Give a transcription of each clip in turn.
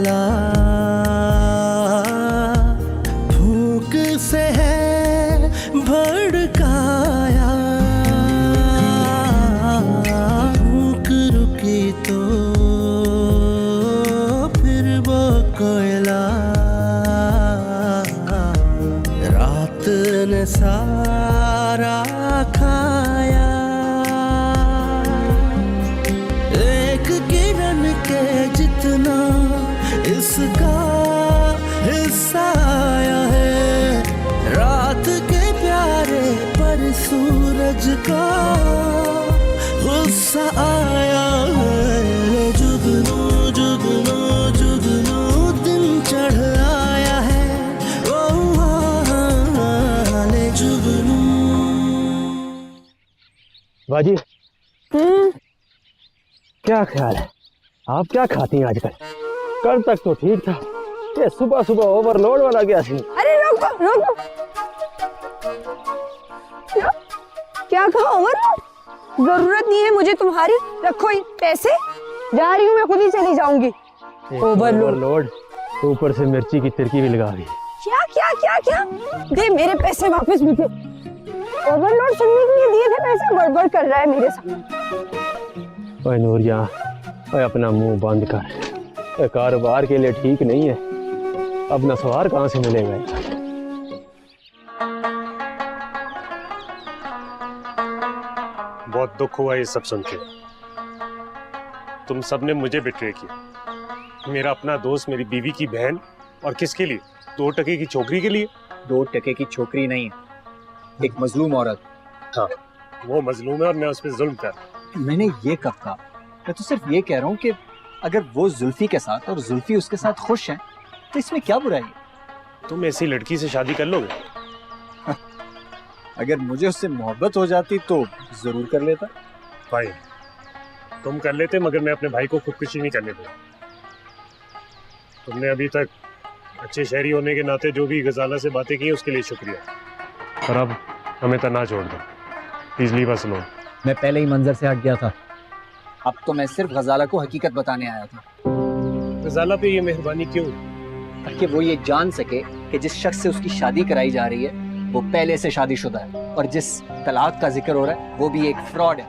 कोयला, फूंक से है भड़काया, फूंक रुकी तो फिर वो कोयला, रात ने सारा खाया। एक किरण के जितना इसका हिस्सा आया है, रात के प्यारे पर सूरज का गुस्सा आया है। जुगनू जुगनू जुगनू दिन चढ़ आया है, ओ ले जुगनू। बाजी, क्या ख्याल है, आप क्या खाती हैं आजकल? कल तक तो ठीक था, ये सुबह सुबह ओवरलोड वाला क्या सीन? अरे रोक दो। क्या कहा ओवरलोड? जरूरत नहीं है मुझे तुम्हारी, रखो ये पैसे, जा रही हूँ मैं, खुद ही चली जाऊंगी। ओवरलोड, ऊपर से मिर्ची की तिरकी भी लगा रही है। क्या क्या क्या क्या? दे मेरे पैसे वापस मुझे। ओवरलोड सुनने के लिए दिए थे पैसे, गड़बड़ कर रहा है मेरे साथ। ओए नूरिया, ओए अपना मुंह बंद कर, ये कारोबार के लिए ठीक नहीं है, अपना सवार कहाँ से मिलेगा? बहुत दुख हुआ ये सब सुन के। तुम सबने मुझे बिट्रे किया, मेरा अपना दोस्त, मेरी बीवी की बहन, और किसके लिए? 2 टके की छोकरी के लिए। 2 टके की छोकरी नहीं है, एक मजलूम औरत। हाँ, वो मजलूम है और मैं उस पर जुल्म कर। मैंने ये कब कहा? मैं तो सिर्फ ये कह रहा हूँ कि अगर वो जुल्फी के साथ और जुल्फी उसके साथ खुश हैं तो इसमें क्या बुराई है? तुम ऐसी लड़की से शादी कर लोगे? अगर मुझे उससे मोहब्बत हो जाती तो जरूर कर लेता। भाई, तुम कर लेते, मगर मैं अपने भाई को खुदकुशी नहीं करने दूंगा। तुमने अभी तक अच्छे शहरी होने के नाते जो भी गजाला से बातें की उसके लिए शुक्रिया, और अब हमें तना छोड़ दो, प्लीज लीव अस अलोन। मैं पहले ही मंजर से हट गया था, अब तो मैं सिर्फ गजाला को हकीकत बताने आया था। गजाला पे ये मेहरबानी क्यों? ताकि वो ये जान सके कि जिस शख्स से उसकी शादी कराई जा रही है वो पहले से शादीशुदा है, और जिस तलाक का जिक्र हो रहा है वो भी एक फ्रॉड है।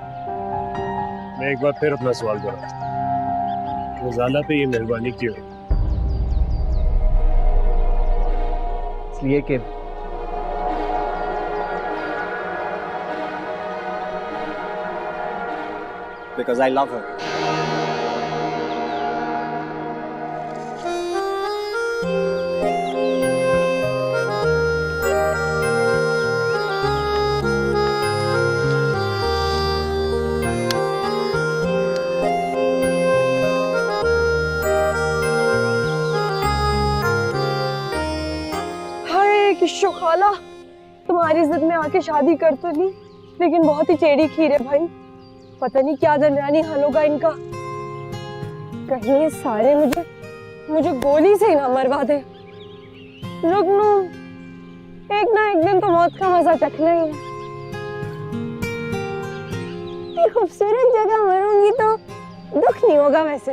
मैं एक बार फिर अपना सवाल दोहराता, गजाला पे ये मेहरबानी क्यों? इसलिए कि because I love her. हाय किशो खाला, तुम्हारी इज्जत में आके शादी कर तो ली, लेकिन बहुत ही टेढ़ी खीर है भाई। पता नहीं क्या दरमियानी हाल होगा इनका, कहीं ये सारे मुझे गोली से ही ना मरवा दे। रुकनू, एक ना एक दिन तो मौत का मजा चखना ही है। इतनी खूबसूरत जगह मरूंगी तो दुख नहीं होगा वैसे,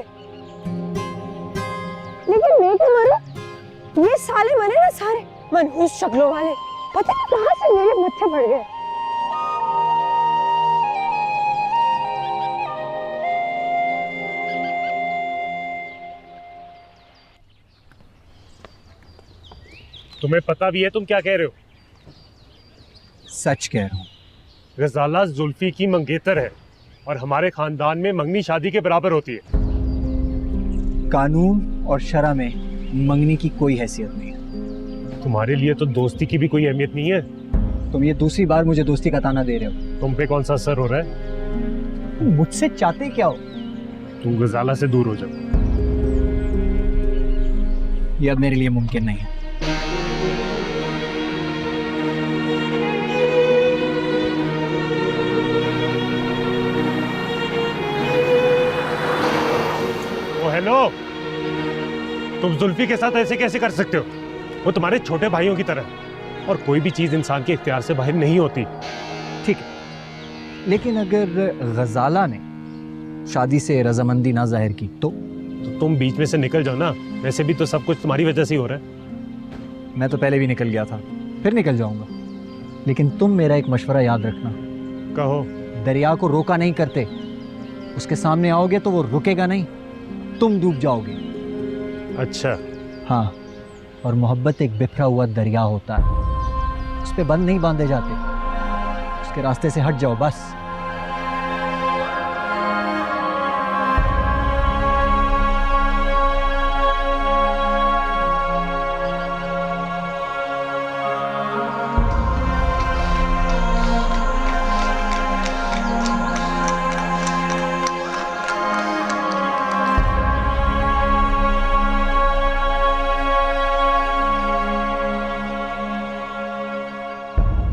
लेकिन मैं तो मरूं, ये साले मरे ना सारे मनहूस शक्लों वाले, पता नहीं कहां से मेरे मत्थे पड़ गए। तुम्हें पता भी है तुम क्या कह रहे हो? सच कह रहा हूँ। गजाला जुल्फी की मंगेतर है और हमारे खानदान में मंगनी शादी के बराबर होती है। कानून और शरा में मंगनी की कोई हैसियत नहीं है। तुम्हारे लिए तो दोस्ती की भी कोई अहमियत नहीं है। तुम ये दूसरी बार मुझे दोस्ती का ताना दे रहे हो। तुम पे कौन सा असर हो रहा है? तुम मुझसे चाहते क्या हो? तुम गजाला से दूर हो जाओ। ये अब मेरे लिए मुमकिन नहीं है। हेलो, तुम जुल्फी के साथ ऐसे कैसे कर सकते हो? वो तुम्हारे छोटे भाइयों की तरह, और कोई भी चीज इंसान के इख्तियार से बाहर नहीं होती। ठीक है, लेकिन अगर गजाला ने शादी से रजामंदी ना जाहिर की तो तो तुम बीच में से निकल जाओ ना, वैसे भी तो सब कुछ तुम्हारी वजह से ही हो रहा है। मैं तो पहले भी निकल गया था, फिर निकल जाऊंगा, लेकिन तुम मेरा एक मशवरा याद रखना। कहो। दरिया को रोका नहीं करते, उसके सामने आओगे तो वो रुकेगा नहीं, तुम डूब जाओगे। अच्छा। हाँ, और मोहब्बत एक बिखरा हुआ दरिया होता है, उस पे बंद नहीं बांधे जाते, उसके रास्ते से हट जाओ बस।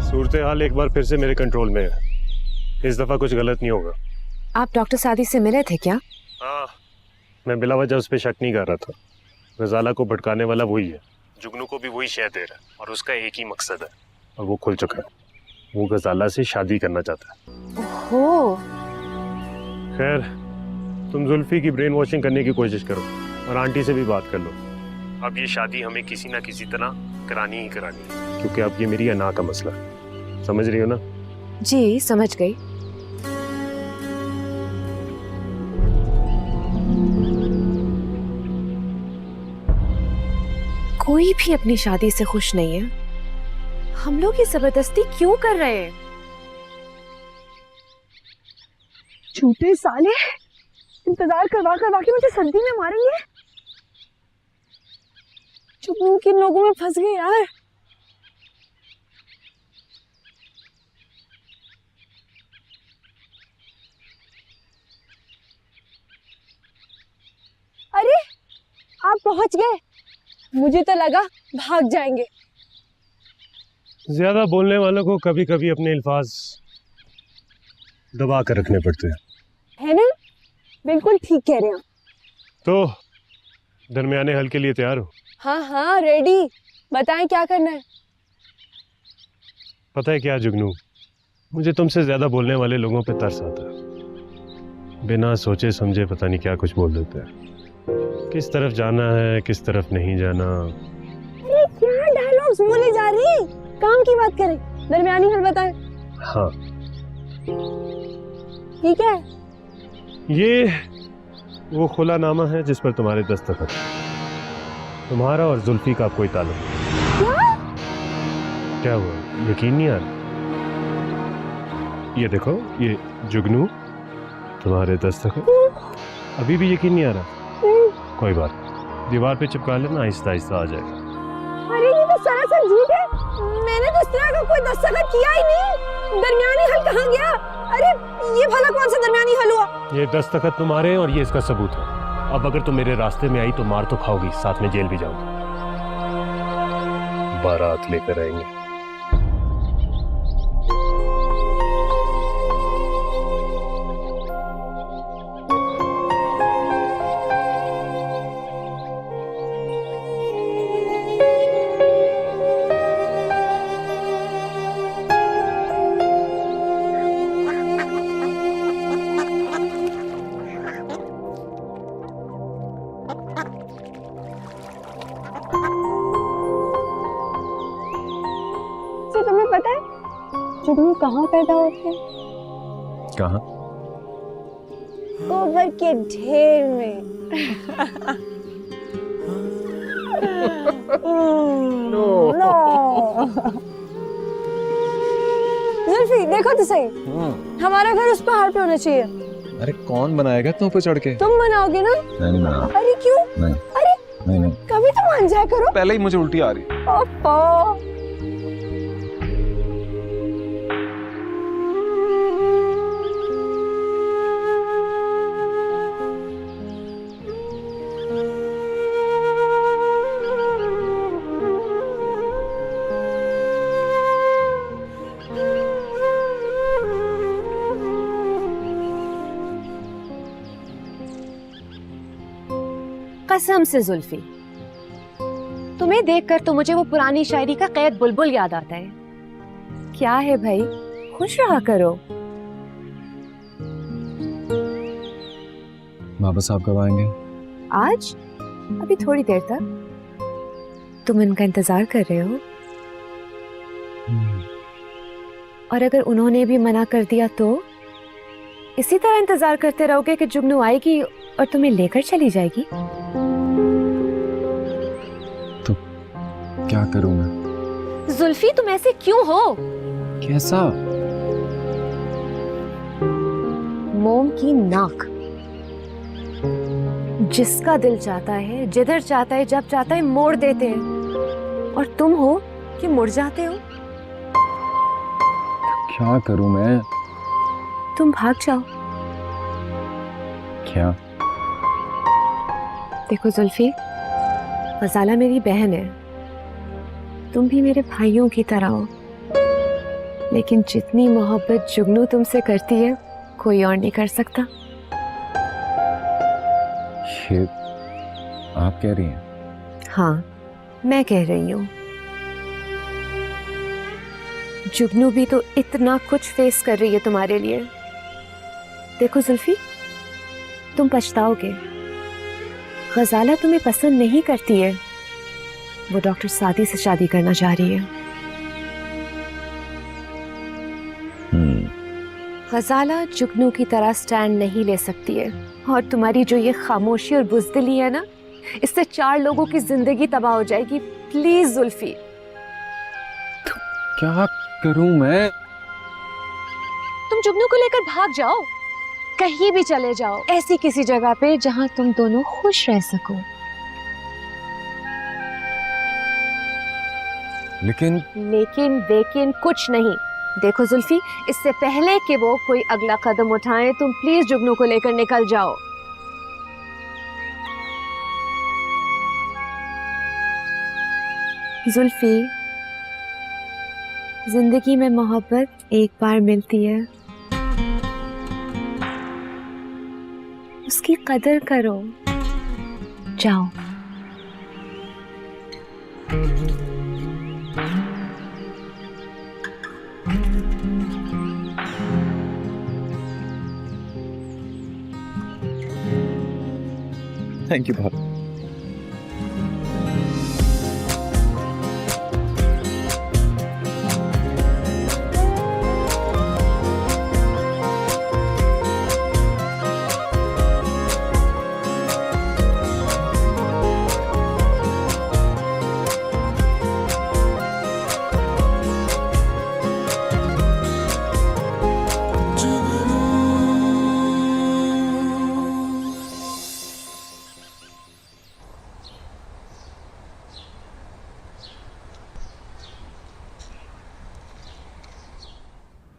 सूरत हाल एक बार फिर से मेरे कंट्रोल में है, इस दफा कुछ गलत नहीं होगा। आप डॉक्टर सादी से मिले थे क्या? हाँ, मैं बिला वजह उस पर शक नहीं कर रहा था। गजाला को भटकाने वाला वही है, जुगनू को भी वही शय दे रहा है और उसका एक ही मकसद है और वो खुल चुका है। वो गजाला से शादी करना चाहता है। हो। खैर, तुम जुल्फी की ब्रेन वॉशिंग करने की कोशिश करो और आंटी से भी बात कर लो। अब ये शादी हमें किसी ना किसी तरह करानी ही करानी है, क्योंकि अब ये मेरी अना का मसला है। समझ रही हो ना? जी समझ गई। कोई भी अपनी शादी से खुश नहीं है, हम लोग ये जबरदस्ती क्यों कर रहे हैं? झूठे साले, इंतजार करवा करवा के मुझे सर्दी में मारेंगे। जुगनू किन लोगों में फंस गए यार। अरे आप पहुंच गए, मुझे तो लगा भाग जाएंगे। ज्यादा बोलने वालों को कभी कभी अपने अल्फाज दबा कर रखने पड़ते हैं, है ना? बिल्कुल ठीक कह रहे हैं। तो दरमियाने हल के लिए तैयार हो? हाँ हाँ रेडी, बताएं क्या करना है। पता है क्या जुगनू, मुझे तुमसे ज्यादा बोलने वाले लोगों पे तरस आता है। बिना सोचे समझे पता नहीं क्या कुछ बोल देते हैं। किस तरफ जाना है, किस तरफ नहीं जाना। अरे क्या डायलॉग्स बोले जा रही हैं? काम की बात करें, दरमियानी हल बताएं। हाँ, ठीक है। ये वो खुलानामा है जिस पर तुम्हारे दस्तखत। तुम्हारा और जुल्फी का कोई ताल्लुक नहीं। क्या हुआ, यकीन नहीं आ रहा? ये देखो, ये जुगनू, तुम्हारे दस्तखत। अभी भी यकीन नहीं आ रहा? कोई बात, दीवार पे चिपका लेना, आहिस्ता आहिस्ता आ जाएगा। अरे ये तो सरासर झूठ है, मैंने तो इस तरह का कोई दस्तखत किया ही नहीं। दरमियानी हल कहाँ गया? अरे ये भला कौन सा दरमियानी हल हुआ? ये दस्तखत तुम्हारे और ये इसका सबूत है। अब अगर तुम मेरे रास्ते में आई तो मार तो खाओगी, साथ में जेल भी जाओगी। बारात लेकर आएंगे। तुम्हें पता है जुगनू कहाँ पैदा होते हैं? कहाँ? गोबर के ढेर में। नो। जुल्फी देखो तो सही, हमारा घर उस पहाड़ पे होना चाहिए। अरे कौन बनाएगा तो पे चढ़ के? तुम बनाओगे ना? नहीं बना। अरे क्यों? नहीं। अरे नहीं। कभी तो मान जाया करो। पहले ही मुझे उल्टी आ रही है। ओफो। कसम से जुल्फी, तुम्हें देखकर तो मुझे वो पुरानी शायरी का कैद बुलबुल याद आता है। क्या है भाई, खुश रहा करो। बाबा साहब कब आएंगे? आज? अभी थोड़ी देर तक। तुम इनका इंतजार कर रहे हो? और अगर उन्होंने भी मना कर दिया तो इसी तरह इंतजार करते रहोगे कि जुगनू आएगी और तुम्हें लेकर चली जाएगी? तो क्या करूं मैं? जुल्फी, तुम ऐसे क्यों हो? कैसा? मोम की नाक। जिसका दिल चाहता है, जिधर चाहता है, जब चाहता है मोड़ देते हैं, और तुम हो कि मुड़ जाते हो। क्या करूं मैं? तुम भाग जाओ। क्या? देखो जुल्फी, गजाला मेरी बहन है, तुम भी मेरे भाइयों की तरह हो, लेकिन जितनी मोहब्बत जुगनू तुमसे करती है कोई और नहीं कर सकता। ये आप कह रही हैं? हाँ, मैं कह रही हूँ। जुगनू भी तो इतना कुछ फेस कर रही है तुम्हारे लिए। देखो जुल्फी, तुम पछताओगे। गजाला तुम्हें पसंद नहीं करती है, वो डॉक्टर सादी से शादी करना चाह रही है। गजाला जुगनू की तरह स्टैंड नहीं ले सकती है, और तुम्हारी जो ये खामोशी और बुज़दिली है ना, इससे 4 लोगों की जिंदगी तबाह हो जाएगी। प्लीज जुल्फी। क्या करूं मैं? तुम जुगनू को लेकर भाग जाओ, कहीं भी चले जाओ, ऐसी किसी जगह पे जहां तुम दोनों खुश रह सको। लेकिन कुछ नहीं। देखो जुल्फी, इससे पहले कि वो कोई अगला कदम उठाएं, तुम प्लीज जुगनू को लेकर निकल जाओ। जुल्फी, जिंदगी में मोहब्बत एक बार मिलती है, उसकी कदर करो। जाओ। थैंक यू बहुत।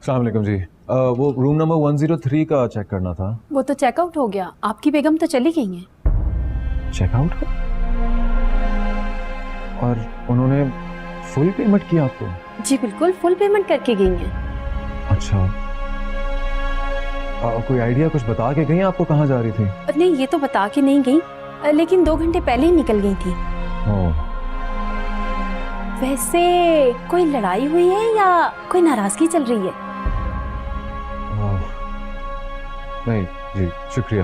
अस्सलाम वालेकुम जी। वो रूम नंबर 103 का चेक करना था। वो तो चेकआउट हो गया, आपकी बेगम तो चली गई हैं। चेकआउट? और उन्होंने फुल पेमेंट किया आपको? जी बिल्कुल, फुल पेमेंट करके गई हैं। अच्छा। कोई आइडिया, कुछ बता के गई आपको कहाँ जा रही थी? नहीं, ये तो बता के नहीं गई, लेकिन 2 घंटे पहले ही निकल गई थी। ओह। वैसे कोई लड़ाई हुई है या कोई नाराजगी चल रही है? नहीं जी, शुक्रिया।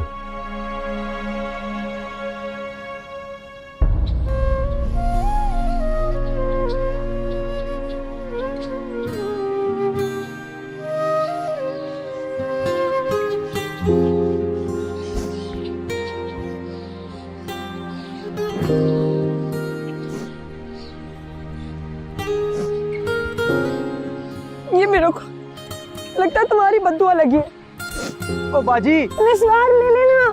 ये मेरे को लगता है तुम्हारी बद्दुआ लगी है। ओ बाजी, निस्वार ले लेना।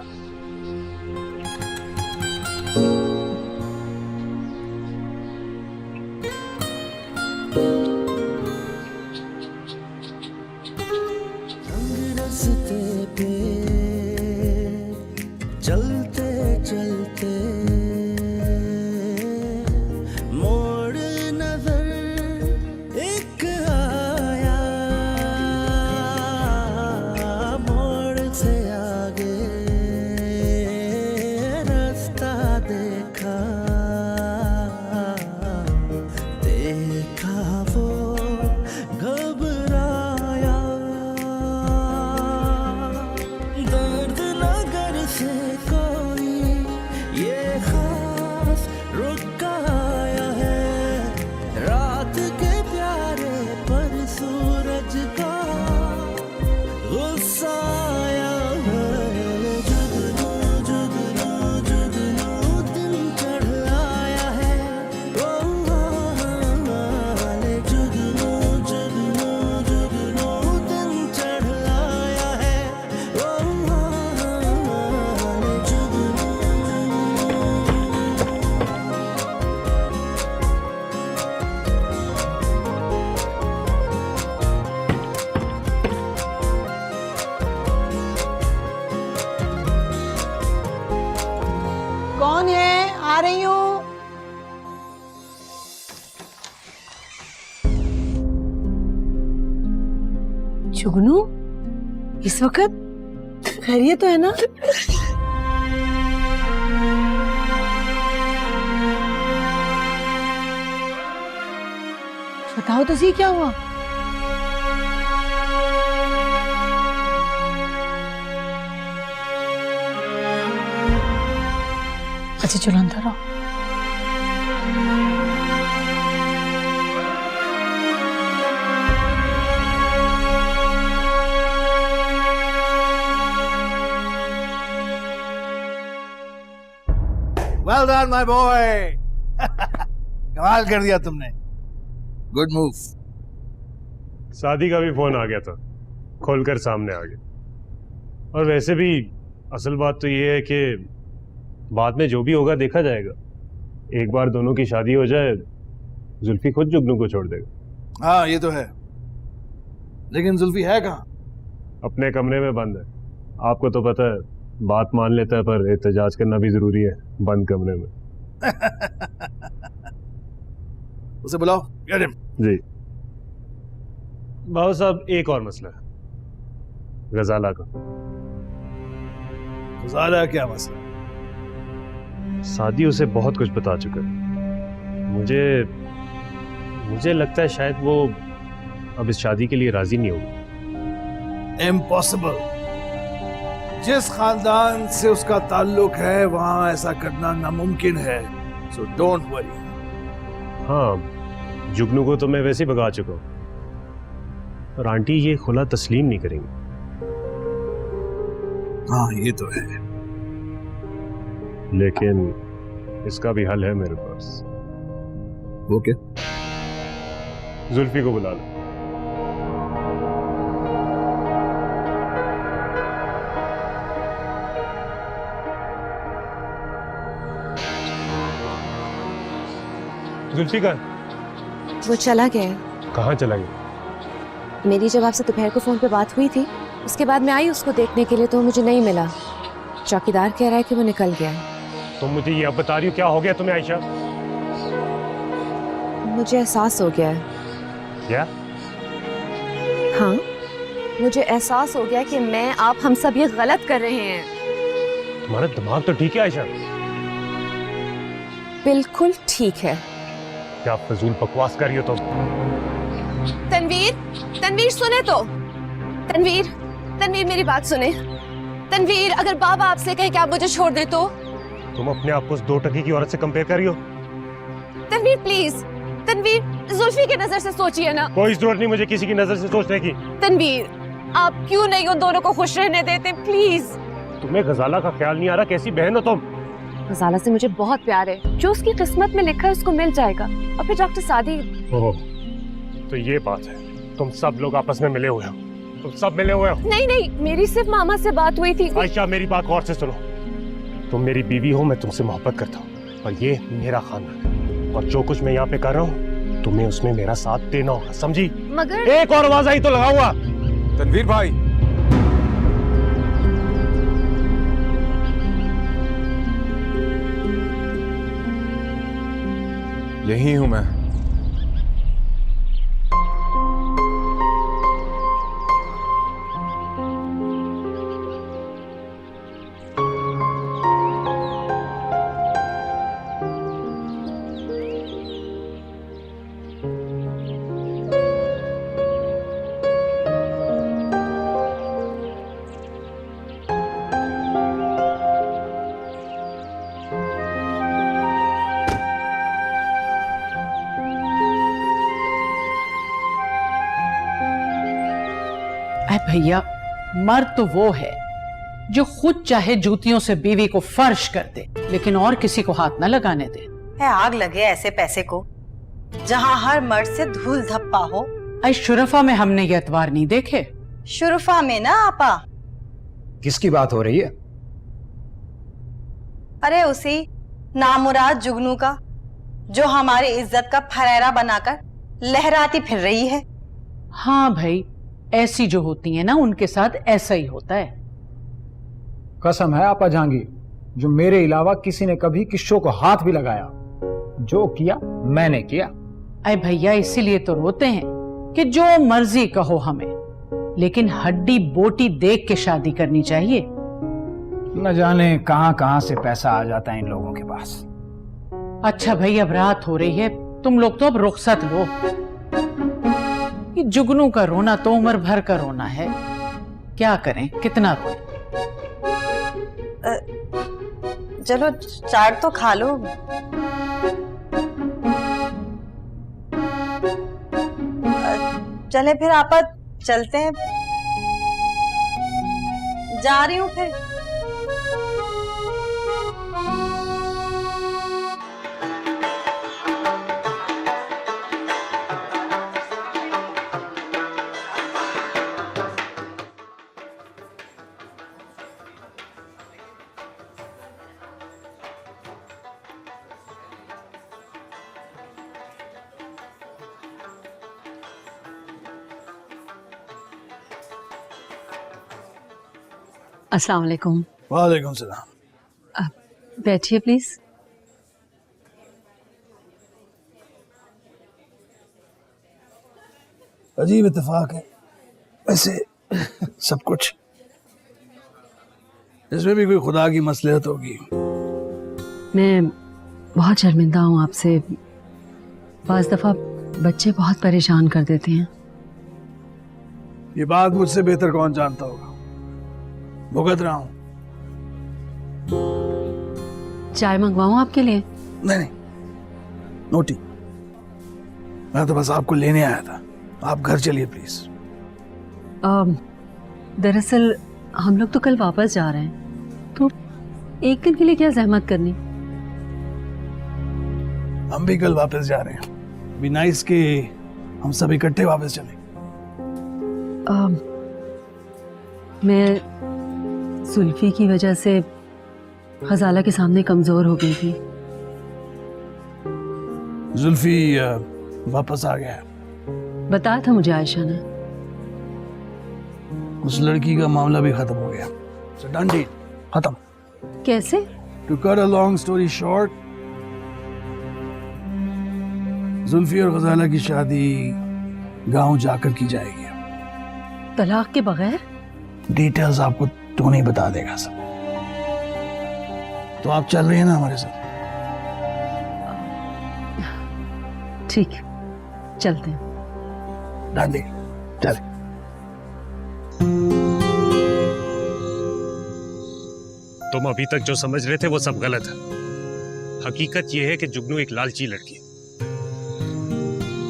रास्ते पे चलते चलते मोड़ नजर एक आया, मोड़ से आगे रास्ता देखा, देखा वो घबराया, साया है, जुगनू जुगनू जुगनू दिन चढ़ आया है, ओ ले जुगनू जुगनू जुगनू दिन चढ़ आया है, ओ ले जुगनू। कौन है? आ रही हूँ। जुगनू, इस वक्त खैरियत तो है ना? बताओ तो सही क्या हुआ? अच्छा चलो अंदर आओ। Well done, my boy. कमाल कर दिया तुमने। Good move. शादी का भी फोन आ गया था, खोलकर सामने आ गया। और वैसे भी असल बात तो ये है कि बाद में जो भी होगा देखा जाएगा। एक बार दोनों की शादी हो जाए, जुल्फी खुद जुगनू को छोड़ देगा। हाँ ये तो है, लेकिन जुल्फी है कहाँ? अपने कमरे में बंद है। आपको तो पता है, बात मान लेता है पर एहतजाज करना भी जरूरी है बंद कमरे में। उसे बुलाओ। Get him. जी बाबू साहब, एक और मसला है गजाला का। गुजारा क्या मसला? शादी उसे बहुत कुछ बता चुका है। मुझे लगता है शायद वो अब इस शादी के लिए राजी नहीं होगी। Impossible. जिस खानदान से उसका ताल्लुक है वहां ऐसा करना नामुमकिन है। So don't worry. हाँ, जुगनू को तो मैं वैसे ही भगा चुका हूँ और आंटी ये खुला तस्लीम नहीं करेंगी। हाँ ये तो है, लेकिन इसका भी हल है मेरे पास। वो क्या? जुल्फी को बुला लो। जुल्फी का वो चला गया है। कहाँ चला गया? मेरी जब आपसे दोपहर को फोन पे बात हुई थी, उसके बाद मैं आई उसको देखने के लिए तो मुझे नहीं मिला। चौकीदार कह रहा है कि वो निकल गया है। तुम मुझे ये अब बता रही हो क्या हो गया तुम्हें आयशा? मुझे एहसास हो गया है। क्या? हाँ, मुझे एहसास हो गया कि मैं आप हम सब ये गलत कर रहे हैं। तुम्हारा दिमाग तो ठीक है आयशा? बिल्कुल ठीक है। क्या फजूल बकवास कर रही हो तुम? तनवीर, तनवीर सुने तो। तनवीर, तनवीर मेरी बात सुने। तनवीर, अगर बाबा आपसे कहे कि आप मुझे छोड़ दे तो? तुम अपने आप को उस 2 टकी की औरत से कंपेयर कर रही हो? तनवीर प्लीज, तनवीर जुल्फी की नजर से सोचिए ना। कोई जरूरत नहीं मुझे किसी की नजर से सोचने की। तनवीर, आप क्यों नहीं उन दोनों को खुश रहने देते प्लीज? तुम्हें गजाला का ख्याल नहीं आ रहा? कैसी बहन हो तुम? गजाला से मुझे बहुत प्यार है। जो उसकी किस्मत में लिखा है उसको मिल जाएगा। और फिर डॉक्टर सादी। ओह, तो ये बात है। तुम सब लोग आपस में मिले हुए हो। तुम सब मिले हुए हो। नहीं नहीं, मेरी सिर्फ मामा से बात हुई थी। आयशा मेरी बात गौर से सुनो। तुम मेरी बीवी हो, मैं तुमसे मोहब्बत करता हूँ और ये मेरा खानदान है। और जो कुछ मैं यहाँ पे कर रहा हूँ तुम्हें उसमें मेरा साथ देना होगा, समझी? मगर एक और आवाज आई तो लगाऊंगा। तनवीर भाई, यही हूं मैं। अरे भैया, मर्द तो वो है जो खुद चाहे जूतियों से बीवी को फर्श कर दे, लेकिन और किसी को हाथ न लगाने दे। है आग लगे ऐसे पैसे को जहाँ हर मर्द से धूल धप्पा हो। आई शुरफा में हमने ये एतवार नहीं देखे। शुरफा में ना आपा। किसकी बात हो रही है? अरे उसी नामुराद जुगनू का, जो हमारी इज्जत का फरेरा बनाकर लहराती फिर रही है। हाँ भाई, ऐसी जो होती है ना उनके साथ ऐसा ही होता है। कसम है आपा जहांगीर, जो मेरे अलावा किसी ने कभी किस्सों को हाथ भी लगाया, जो किया मैंने किया। अरे भैया, इसीलिए तो रोते हैं कि जो मर्जी कहो हमें, लेकिन हड्डी बोटी देख के शादी करनी चाहिए। न जाने कहां कहां से पैसा आ जाता है इन लोगों के पास। अच्छा भाई, अब रात हो रही है, तुम लोग तो अब रुखसत लो। ये जुगनू का रोना तो उम्र भर का रोना है, क्या करें, कितना रोए। चलो चाट तो खा लो। चले फिर आपा, चलते हैं। जा रही हूँ फिर। अस्सलाम वालेकुम। वालेकुम सलाम। बैठिए प्लीज। अजीब इत्तेफाक है वैसे सब कुछ। इसमें भी कोई खुदा की मसलहत होगी। मैं बहुत शर्मिंदा हूँ आपसे। बाज़ दफ़ा बच्चे बहुत परेशान कर देते हैं। ये बात मुझसे बेहतर कौन जानता होगा। भुगत रहा हूँ। चाय मंगवाऊँ आपके लिए? नहीं, नोटी। मैं तो बस आपको लेने आया था। आप घर चलिए प्लीज। दरअसल हम लोग तो कल वापस जा रहे हैं, तो एक दिन के लिए क्या जहमत करनी। हम भी कल वापस जा रहे हैं। बी नाइस कि हम सब इकट्ठे वापस चलें। मैं जुल्फी की वजह से गजाला के सामने कमजोर हो गई थी। जुल्फी वापस आ गया है। बताया था मुझे आयशा ने। उस लड़की का मामला भी खत्म हो गया। So done deal, खत्म। कैसे? To cut a long story short, Zulfi और गजाला की शादी गांव जाकर की जाएगी। तलाक के बगैर? डिटेल्स आपको तो नहीं बता देगा सब। तो आप चल रही हैं ना हमारे साथ? ठीक, चलते हैं। डाल देंगे, चले। तुम अभी तक जो समझ रहे थे वो सब गलत है। हकीकत ये है कि जुगनू एक लालची लड़की है।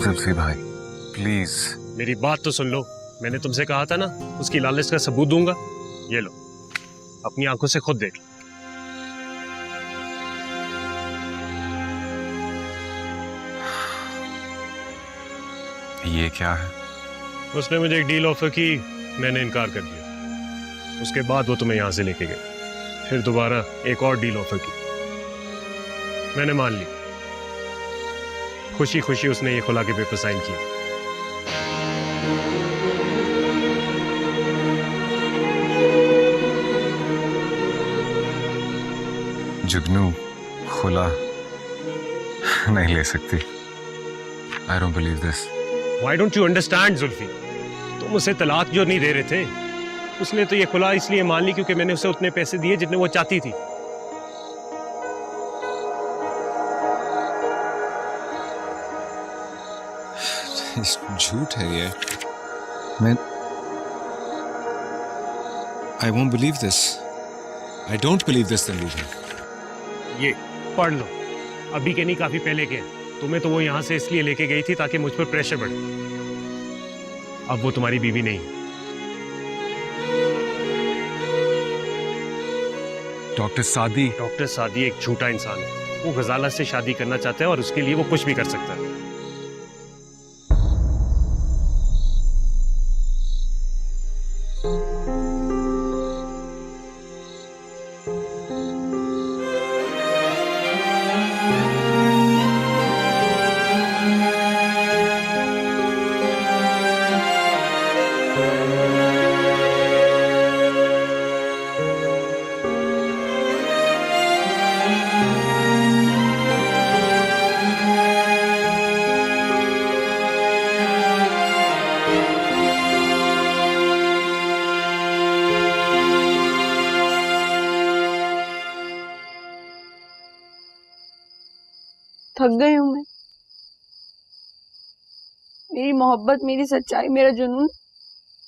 जुल्फी भाई प्लीज मेरी बात तो सुन लो। मैंने तुमसे कहा था ना, उसकी लालच का सबूत दूंगा। ये लो, अपनी आंखों से खुद देख लो। ये क्या है? उसने मुझे एक डील ऑफर की, मैंने इनकार कर दिया। उसके बाद वो तुम्हें यहां से लेके गए। फिर दोबारा एक और डील ऑफर की, मैंने मान ली। खुशी खुशी उसने ये खुला के पेपर साइन किए। जुगनू खुला नहीं ले सकती। I don't believe this. Why don't you understand, Zulfi? तुम उसे तलाक जो नहीं दे रहे थे, उसने तो ये खुला इसलिए मान ली क्योंकि मैंने उसे उतने पैसे दिए जितने वो चाहती थी। झूठ है ये। मैं I won't believe this. I don't believe this, Tanveer. ये पढ़ लो, अभी के नहीं काफी पहले के। तुम्हें तो वो यहां से इसलिए लेके गई थी ताकि मुझ पर प्रेशर बढ़े। अब वो तुम्हारी बीवी नहीं। डॉक्टर सादी। डॉक्टर सादी एक झूठा इंसान है। वो गजाला से शादी करना चाहता है और उसके लिए वो कुछ भी कर सकता है। थक गई हूँ मैं। मेरी मोहब्बत, मेरी सच्चाई, मेरा जुनून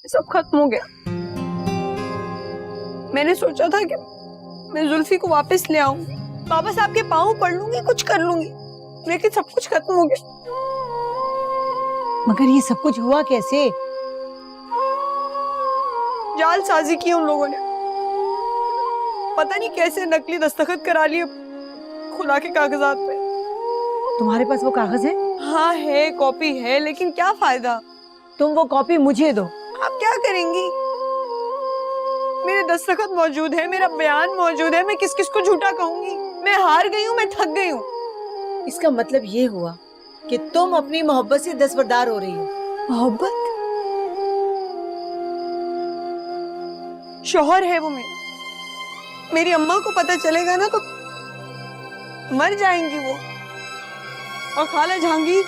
सब खत्म हो गया। मैंने सोचा था कि मैं जुल्फी को वापस ले आऊंगी, वापस आपके पाँव पड़ लूंगी, कुछ कर लूंगी, लेकिन सब कुछ खत्म हो गया। मगर ये सब कुछ हुआ कैसे? जालसाजी की उन लोगों ने। पता नहीं कैसे नकली दस्तखत करा लिए खुदा के कागजात पे। तुम्हारे पास वो कागज है? हाँ है, कॉपी है, लेकिन क्या फायदा? तुम वो कॉपी मुझे दो। आप क्या करेंगी? मेरे दस्तखत मौजूद है, मेरा बयान मौजूद है, मैं किस किस को झूठा कहूंगी? मैं हार गई हूँ, मैं थक गई हूँ। इसका मतलब ये हुआ कि तुम अपनी मोहब्बत से दस्तबरदार हो रही हो। मोहब्बत? शौहर है वो मेरी अम्मा को पता चलेगा ना तो मर जाएंगी वो। और खाला जहांगीर,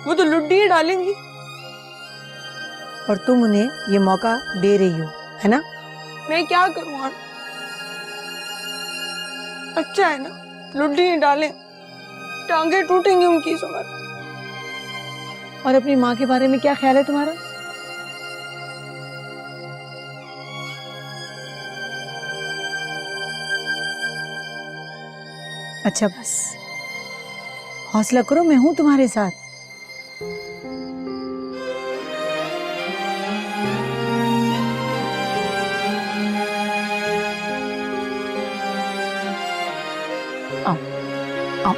वो तो लुड्डी डालेंगी। और तुम उन्हें ये मौका दे रही हो, है ना? मैं क्या करूं? अच्छा है ना, लुड्डी डालें, टांगे टूटेंगी उनकी सुमर। और अपनी माँ के बारे में क्या ख्याल है तुम्हारा? अच्छा बस हौसला करो, मैं हूं तुम्हारे साथ। आओ आओ।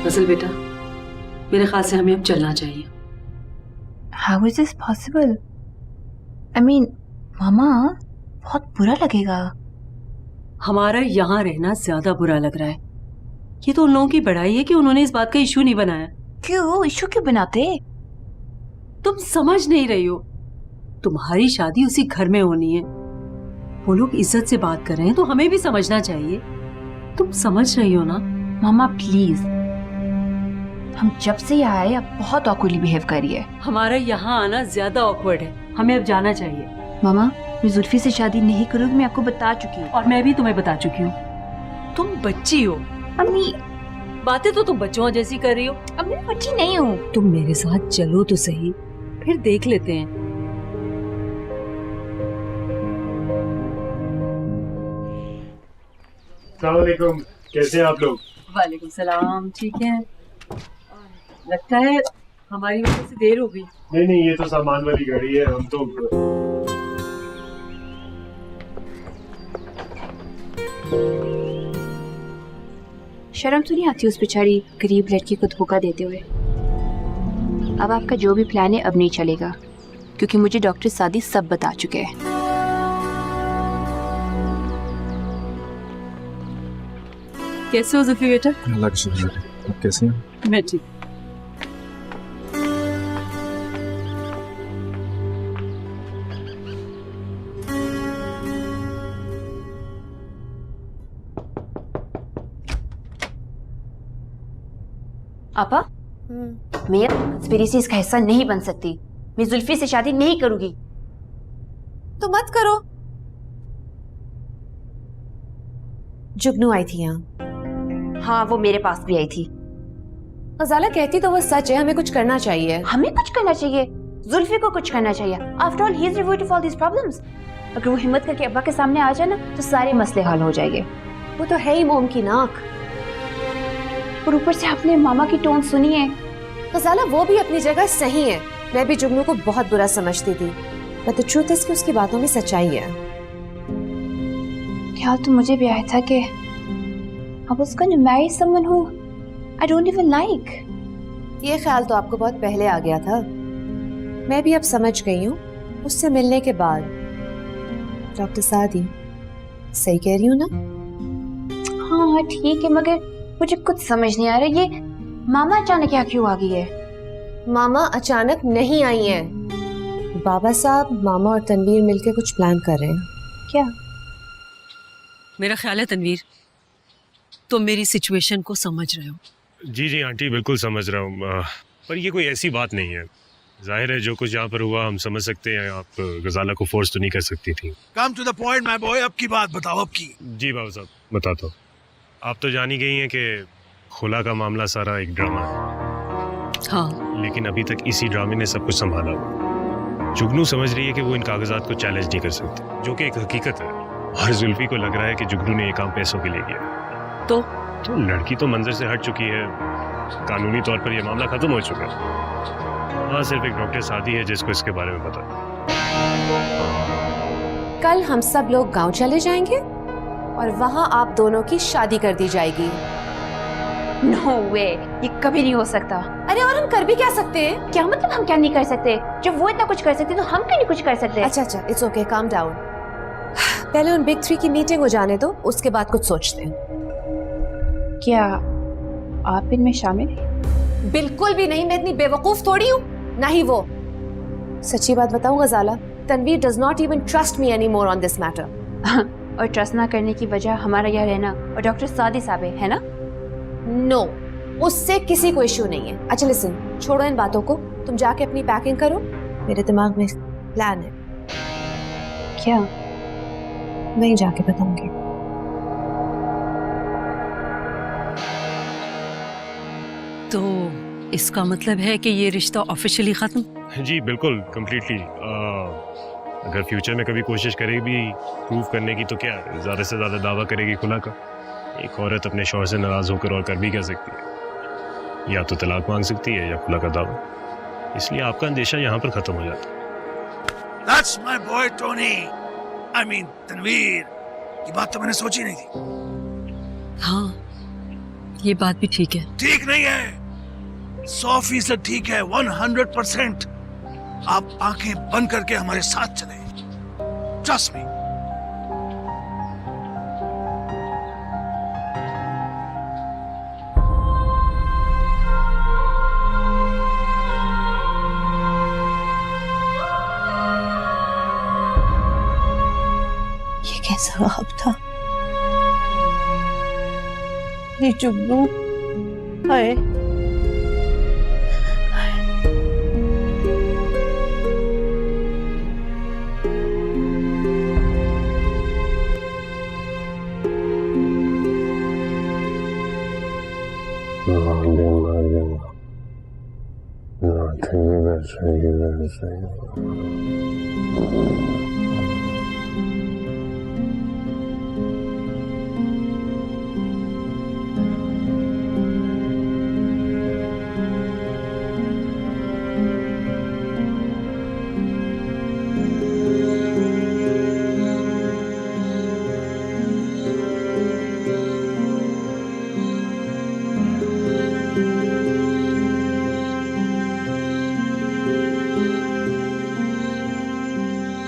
फसल बेटा, मेरे ख्याल से हमें अब चलना चाहिए। How is this possible? I mean, मामा, बहुत बुरा लगेगा। हमारा यहाँ रहना ज्यादा बुरा लग रहा है। ये तो उन लोगों की बढ़ाई है कि उन्होंने इस बात का इशू नहीं बनाया। क्यों इशू क्यों बनाते? तुम समझ नहीं रही हो। तुम्हारी शादी उसी घर में होनी है। वो लोग इज्जत से बात कर रहे हैं तो हमें भी समझना चाहिए। तुम समझ रही हो ना? मामा प्लीज, हम जब से यहाँ आए आप बहुत ऑकवर्डली बिहेव कर रही है। हमारा यहाँ आना ज्यादा ऑकवर्ड है, हमें अब जाना चाहिए। मामा, मैं जुल्फी से शादी नहीं करूँगी, मैं आपको बता चुकी हूँ। और मैं भी तुम्हें बता चुकी हूँ। तुम बच्ची हो। अम्मी, बातें तो तुम बच्चों जैसी कर रही हो। अब मैं बच्ची नहीं हूँ। तुम मेरे साथ चलो तो सही, फिर देख लेते हैं। अस्सलाम वालेकुम, कैसे हैं आप लोग? वालेकुम सलाम, ठीक है। लगता है हमारी वजह से देर हो गई। नहीं, ये तो सामान वाली गाड़ी है। हम तो शर्म तो नहीं आती उस बेचारी गरीब लड़की को धोखा देते हुए। अब आपका जो भी प्लान है अब नहीं चलेगा, क्योंकि मुझे डॉक्टर सादी सब बता चुके हैं। कैसे हो जुल्फी बेटा? अल्लाह का शुक्र है। आप कैसे हैं? मैं ठीक। आपा, मैं कंस्पिरेसीज का हिस्सा नहीं बन सकती। मैं जुल्फी से शादी नहीं करूंगी। तो मत करो। जुगनू आई थी यहाँ। हाँ, वो मेरे पास भी आई थी। गजाला कहती तो वो सच है, हमें कुछ करना चाहिए। हमें कुछ करना चाहिए? जुल्फी को कुछ करना चाहिए। After all he is reward for this problems. अगर वो हिम्मत करके अब्बा के सामने आ जाए ना तो सारे मसले हल हो जाएंगे। वो तो है ही मोम की नाक, और ऊपर से आपने मामा की टोन सुनी है। गजाला वो भी अपनी जगह सही है। मैं भी जुगनू को बहुत बुरा समझती थी, बट द ट्रूथ इज कि उसकी बातों में सच्चाई है। ख्याल तो मुझे भी आया था कि I was going to marry someone who I don't even like. ये ख्याल तो आपको बहुत पहले आ गया था। मैं भी अब समझ गई हूँ उससे मिलने के बाद। डॉक्टर सादी सही कह रही हूँ ना? हाँ ठीक है, मगर मुझे कुछ समझ नहीं आ रहा, ये मामा अचानक यहाँ क्यों आ गई है? मामा अचानक नहीं आई हैं। बाबा साहब, मामा और तनवीर मिलकर कुछ प्लान कर रहे हैं। क्या? मेरा ख्याल है तनवीर तुम मेरी सिचुएशन को समझ रहे हो। जी जी आंटी, बिल्कुल समझ रहा हूँ, पर ये कोई ऐसी बात नहीं है। जाहिर है जो कुछ यहाँ पर हुआ हम समझ सकते हैं। आप गजाला को फोर्स तो नहीं कर सकती थी। Come to the point my boy, अब की बात बताओ। अब की जी बाबा साहब बताता हूँ। आप तो जानी गई हैं कि खुला का मामला सारा एक ड्रामा है। हाँ, लेकिन अभी तक इसी ड्रामे ने सब कुछ संभाला हुआ। जुगनू समझ रही है कि वो इन कागजात को चैलेंज नहीं कर सकती, जो कि एक हकीकत है। और जुल्फी को लग रहा है कि जुगनू ने ये काम पैसों के लिए किया। तो लड़की तो मंजर से हट चुकी है, कानूनी तौर पर यह मामला खत्म हो चुका है। हाँ, सिर्फ एक डॉक्टर सादी है जिसको इसके बारे में पता है। कल हम सब लोग गांव चले जाएंगे और वहां आप दोनों की शादी कर दी जाएगी। नो वे, ये कभी नहीं हो सकता। अरे और हम कर भी क्या सकते हैं? क्या मतलब हम क्या नहीं कर सकते? जब वो इतना कुछ कर सकते तो हम क्यों नहीं कुछ कर सकते? अच्छा अच्छा, इट्स ओके, काम डाउन। पहले उन बिग 3 की मीटिंग हो जाने दो, उसके बाद कुछ सोचते हैं। क्या आप इनमें शामिल हैं? बिल्कुल भी नहीं, मैं इतनी बेवकूफ थोड़ी हूँ, ना ही वो। सच्ची बात बताऊं Ghazala, Tanvir does not even trust me any more on this matter. और ट्रस्ट ना करने की वजह हमारा यह रहना और डॉक्टर सादी साहब है ना? नो, उससे किसी को इश्यू नहीं है। अच्छा लिसन, छोड़ो इन बातों को, तुम जाके अपनी पैकिंग करो। मेरे दिमाग में प्लान है। क्या? वहीं जाके बताऊंगी। तो इसका मतलब है कि ये रिश्ता ऑफिशियली खत्म? जी बिल्कुल, कम्प्लीटली। अगर फ्यूचर में कभी कोशिश करेगी भी प्रूव करने की तो क्या ज़्यादा से ज़्यादा दावा करेगी खुला का। एक औरत अपने शौहर से नाराज़ होकर और कर भी क्या सकती है? या तो तलाक मांग सकती है या खुला का दावा। इसलिए आपका अंदेशा यहाँ पर ख़त्म हो जाता है। That's my boy Tony. I mean Tanveer, ये बात तो मैंने सोची नहीं थी। हाँ, ये बात भी ठीक है। ठीक नहीं है, 100% ठीक है, 100%। आप आंखें बंद करके हमारे साथ चले। Trust me. ये कैसा ख्वाब था? ये जुगनू हाय।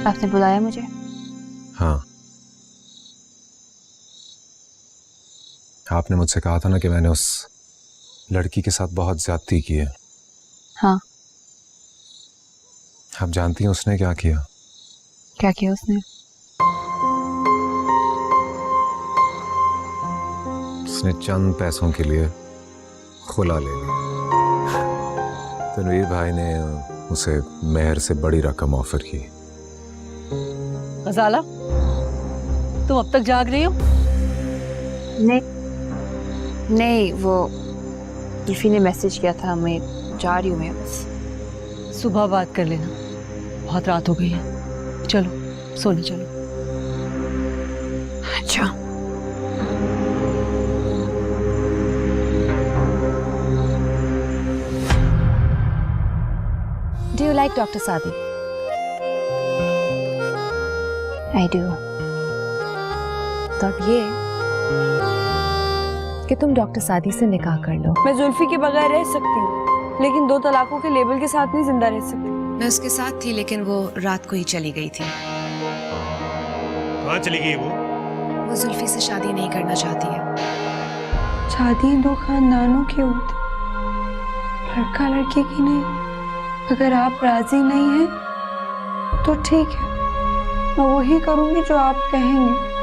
आपने बुलाया मुझे? हाँ, आपने मुझसे कहा था ना कि मैंने उस लड़की के साथ बहुत ज्यादती की है। हाँ। आप जानती हैं उसने क्या किया? क्या किया उसने? उसने चंद पैसों के लिए खुला ले ली। तनवीर भाई ने उसे मेहर से बड़ी रकम ऑफर की। गजाला, तुम अब तक जाग रही हो? नहीं, वो जुल्फी ने मैसेज किया था, मैं जा रही हूँ। मैं बस सुबह बात कर लेना, बहुत रात हो गई है। चलो सोने चलो। अच्छा, डू यू लाइक डॉक्टर सादी? I do. तो अब ये कि तुम डॉक्टर सादी से निकाह कर लो। मैं जुल्फी के बगैर रह सकती हूँ, लेकिन 2 तलाकों के लेबल के साथ नहीं जिंदा रह सकती। मैं उसके साथ थी, लेकिन वो रात को ही चली गई थी। कहाँ चली गई वो जुल्फी से शादी नहीं करना चाहती है। शादी 2 खानदानों की होती, लड़का लड़की की नहीं। अगर आप राजी नहीं हैं तो ठीक है, मैं वही करूंगी जो आप कहेंगे।